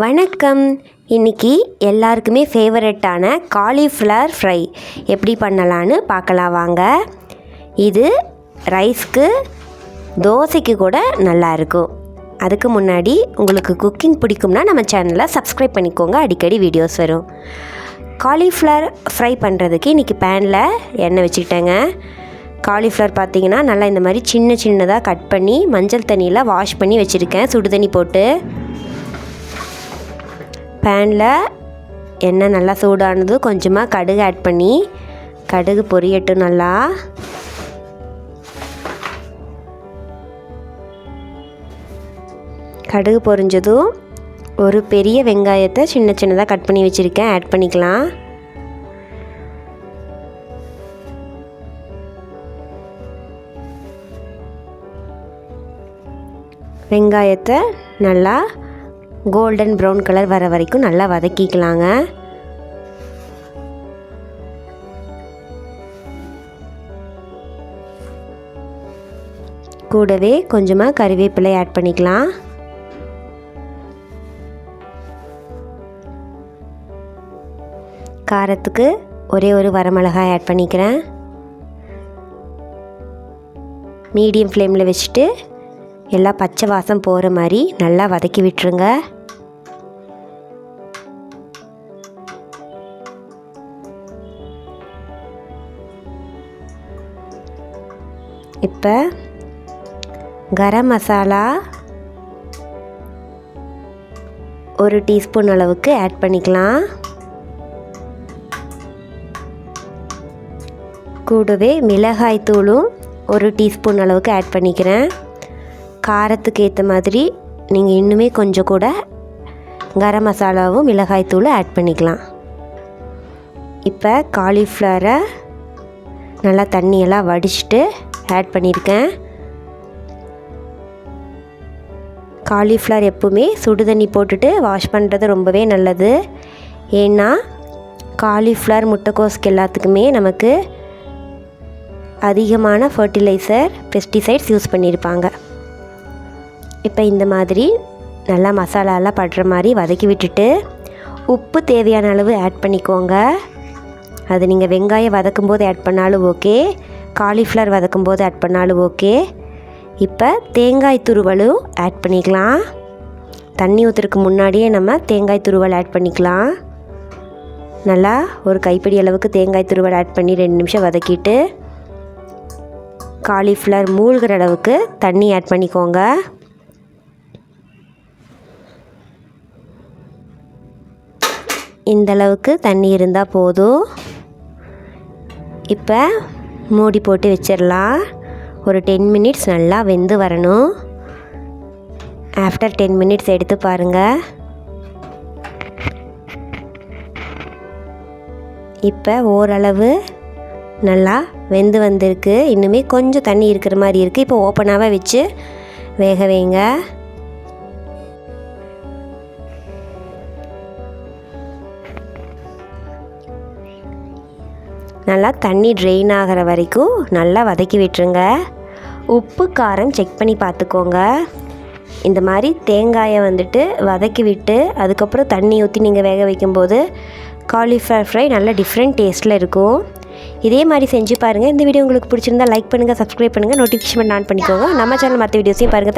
வணக்கம். இன்றைக்கி எல்லாருக்குமே ஃபேவரட்டான காலிஃப்ளவர் ஃப்ரை எப்படி பண்ணலான்னு பார்க்கலாம் வாங்க. இது ரைஸ்க்கு தோசைக்கு கூட நல்லாயிருக்கும். அதுக்கு முன்னாடி உங்களுக்கு குக்கிங் பிடிக்கும்னா நம்ம சேனலை சப்ஸ்கிரைப் பண்ணிக்கோங்க, அடிக்கடி வீடியோஸ் வரும். காலிஃப்ளவர் ஃப்ரை பண்ணுறதுக்கு இன்றைக்கி பேனில் எண்ணெய் வச்சுக்கிட்டேங்க. காலிஃப்ளவர் பார்த்திங்கன்னா நல்லா இந்த மாதிரி சின்ன சின்னதாக கட் பண்ணி மஞ்சள் தண்ணியில் வாஷ் பண்ணி வச்சுருக்கேன், சுடு தண்ணி போட்டு. பேனில் எண்ணெய் நல்லா சூடானது கொஞ்சமாக கடுகு ஆட் பண்ணி கடுகு பொரியட்டும். நல்லா கடுகு பொரிஞ்சதும் ஒரு பெரிய வெங்காயத்தை சின்ன சின்னதாக கட் பண்ணி வச்சுருக்கேன், ஆட் பண்ணிக்கலாம். வெங்காயத்தை நல்லா கோல்டன் ப்ரௌன் கலர் வர வரைக்கும் நல்லா வதக்கிக்கலாங்க. கூடவே கொஞ்சமாக கறிவேப்பிலை ஆட் பண்ணிக்கலாம். காரத்துக்கு ஒரே ஒரு வரமிளகாய் ஆட் பண்ணிக்கிறேன். மீடியம் ஃப்ளேமில் வச்சுட்டு எல்லாம் பச்சை வாசம் போகிற மாதிரி நல்லா வதக்கி விட்டுருங்க. இப்போ கரம் மசாலா ஒரு டீஸ்பூன் அளவுக்கு ஆட் பண்ணிக்கலாம். கூடவே மிளகாய் தூளும் ஒரு டீஸ்பூன் அளவுக்கு ஆட் பண்ணிக்கிறேன். காரத்துக்கு ஏற்ற மாதிரி நீங்கள் இன்னுமே கொஞ்சம் கூட கரம் மசாலாவும் மிளகாய் தூளும் ஆட் பண்ணிக்கலாம். இப்போ காலிஃப்ளவரை நல்லா தண்ணியெல்லாம் வடிச்சிட்டு ஆட் பண்ணியிருக்கேன். காலிஃப்ளவர் எப்பவுமே சுடு தண்ணி போட்டுட்டு வாஷ் பண்ணுறது ரொம்பவே நல்லது. ஏன்னா காலிஃப்ளவர் முட்டைக்கோஸ்க்கு எல்லாத்துக்குமே நமக்கு அதிகமான ஃபர்டிலைசர் பெஸ்டிசைட்ஸ் யூஸ் பண்ணியிருப்பாங்க. இப்போ இந்த மாதிரி நல்லா மசாலாலாம் படுற மாதிரி வதக்கி விட்டுட்டு உப்பு தேவையான அளவு ஆட் பண்ணிக்கோங்க. அது நீங்கள் வெங்காயம் வதக்கும் போது ஆட் பண்ணாலும் ஓகே, காலிஃப்ளவர் வதக்கும் போது ஆட் பண்ணாலும் ஓகே. இப்போ தேங்காய் துருவலும் ஆட் பண்ணிக்கலாம். தண்ணி ஊற்றுறதுக்கு முன்னாடியே நம்ம தேங்காய் துருவல் ஆட் பண்ணிக்கலாம். நல்லா ஒரு கைப்பிடி அளவுக்கு தேங்காய் துருவல் ஆட் பண்ணி 2 நிமிஷம் வதக்கிட்டு காலிஃப்ளவர் மூழ்கிற அளவுக்கு தண்ணி ஆட் பண்ணிக்கோங்க. இந்தளவுக்கு தண்ணி இருந்தால் போதும். இப்போ மூடி போட்டு வச்சிடலாம். ஒரு 10 மினிட்ஸ் நல்லா வெந்து வரணும். ஆஃப்டர் 10 மினிட்ஸ் எடுத்து பாருங்கள். இப்போ ஓரளவு நல்லா வெந்து வந்திருக்கு. இன்னுமே கொஞ்சம் தண்ணி இருக்கிற மாதிரி இருக்குது. இப்போ ஓப்பனாகவே வச்சு வேக வைங்க. நல்லா தண்ணி ட்ரெயின் ஆகிற வரைக்கும் நல்லா வதக்கி விட்டுருங்க. உப்பு காரம் செக் பண்ணி பார்த்துக்கோங்க. இந்த மாதிரி தேங்காயை வதக்கி விட்டு அதுக்கப்புறம் தண்ணி ஊற்றி நீங்கள் வேக வைக்கும்போது காலிஃப்ளவர் ஃப்ரை நல்ல டிஃப்ரெண்ட் டேஸ்ட்டில் இருக்கும். இதே மாதிரி செஞ்சு பாருங்கள். இந்த வீடியோ உங்களுக்கு பிடிச்சிருந்தா லைக் பண்ணுங்கள், சப்ஸ்கிரைப் பண்ணுங்கள், நோட்டிஃபிகேஷன் ஆன் பண்ணிக்கோங்க. நம்ம சேனல் மற்ற வீடியோஸையும் பாருங்கள்.